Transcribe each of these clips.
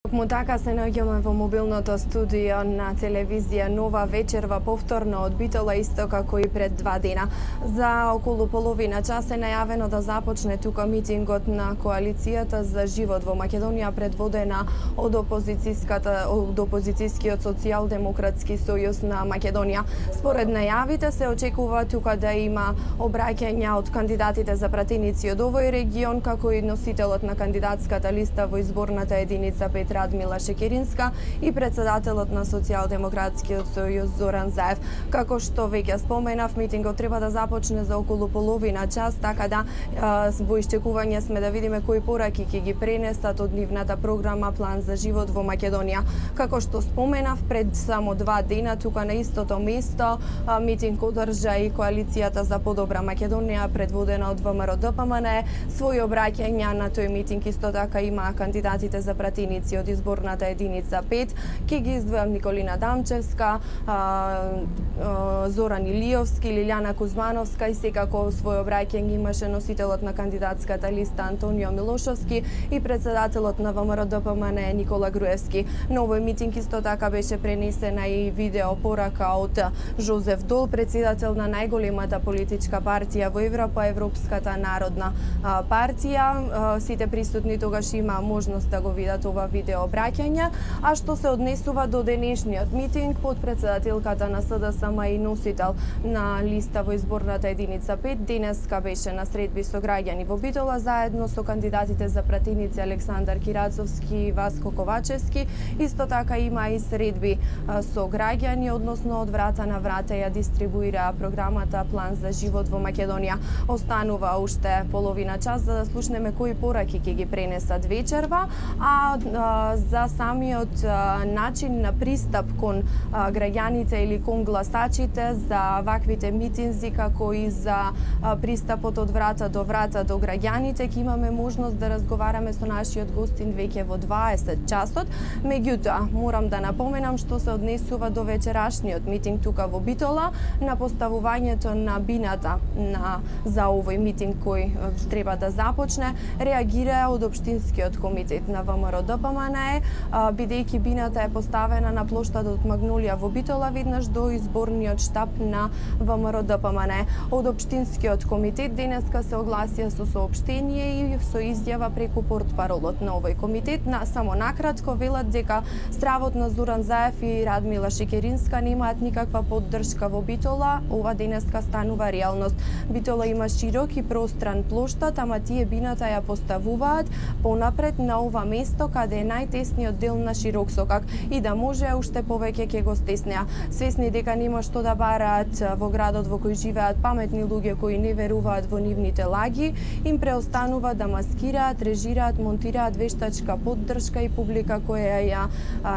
Токму така се наоѓаме во мобилното студио на телевизија Нова вечерва повторно од Битола, исто како и пред 2 дена. За околу половина час е најавено да започне тука митингот на коалицијата за живот во Македонија, предводена од опозицијскиот социјалдемократски сојуз на Македонија. Според најавите се очекува тука да има обраќања од кандидатите за пратеници од овој регион, како и носителот на кандидатската листа во изборната единица Радмила Шекеринска и председателот на Социјалдемократскиот сојуз Зоран Заев. Како што веќе споменав, митингот треба да започне за околу половина час, така да во iščекување сме да видиме кои пораки ќе ги пренесат од нивната програма План за живот во Македонија. Како што споменав, пред само 2 дена тука на истото место митинг одржа и коалицијата за подобра Македонија, предводена од ВМРО-ДПМНЕ. Свој обраќања на тој митинг исто така има кандидатите за пратеници од изборната единица 5, ќе ги издвојам Николина Дамчевска, Зоран Илиовски, Лилјана Кузмановска и секако свој обраќање имаше носителот на кандидатската листа Антонио Милошовски и председателот на ВМРО-ДПМНЕ Никола Груевски. На овој митинг исто така беше пренесена и видео порака од Жозеф Дол, председател на најголемата политичка партија во Европа, Европската народна партија. Сите присутни тогаш има можност да го видат ова видео обраќање. А што се однесува до денешниот митинг, подпредседателката на СДСМ и носител на листа во изборната единица 5 денеска беше на средби со граѓани во Битола заедно со кандидатите за пратеници Александар Кирацовски и Васко Ковачевски. Исто така има и средби со граѓани, односно од врата на врата ја дистрибуира програмата План за живот во Македонија. Останува уште половина час за да слушнеме кои пораки ќе ги пренесат вечерва, за самиот начин на пристап кон граѓаните или кон гласачите за ваквите митинзи, како и за пристапот од врата до граѓаните, ќе имаме можност да разговараме со нашиот гостин веќе во 20 часот. Меѓутоа, морам да напоменам што се однесува до вечерашниот митинг тука во Битола, на поставувањето на бината за овој митинг кој треба да започне, реагира од Општинскиот комитет на ВМРО-ДПМНЕ, бидејќи бината е поставена на плоштадот Магнолија во Битола, веднаш до изборниот штаб на ВМРО-ДПМНЕ. Од Општинскиот комитет денеска се огласија со соопштение и со изјава преку портпаролот на овој комитет. Само накратко велат дека стравот на Зоран Заев и Радмила Шекеринска немаат никаква поддршка во Битола. Ова денеска станува реалност. Битола има широк и простран плоштад, ама тие бината ја поставуваат понапред на ова место каде е најтесниот дел на широк сокак и да може уште повеќе ќе го стеснеа. Свесни дека нема што да бараат во градот во кој живеат паметни луѓе кои не веруваат во нивните лаги, им преостанува да маскираат, режираат, монтираат вештачка поддршка и публика која ја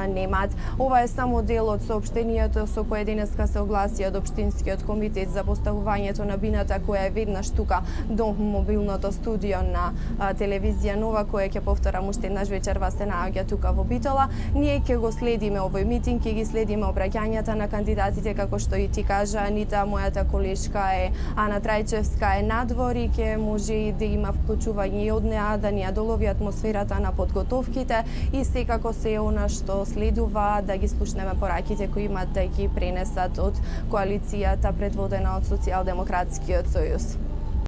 немаат. Ова е само дел од соопштението со кое денеска се огласи од Општинскиот комитет за поставувањето на бината која е веднаш тука до мобилното студио на телевизија Нова, која ќе повторам уште еднаш вечерва се наоѓа тука во Битола. Ние ќе го следиме овој митинг, ќе ги следиме обраќањата на кандидатите, како што и ти кажа Анита, мојата колешка е Ана Трајчевска е надвор и ќе може и да има вклучување и од неа да ни ја долови атмосферата на подготовките и секако се она што следува да ги слушнеме пораките кои имат да ги пренесат од коалицијата предводена од Социјалдемократскиот сојуз.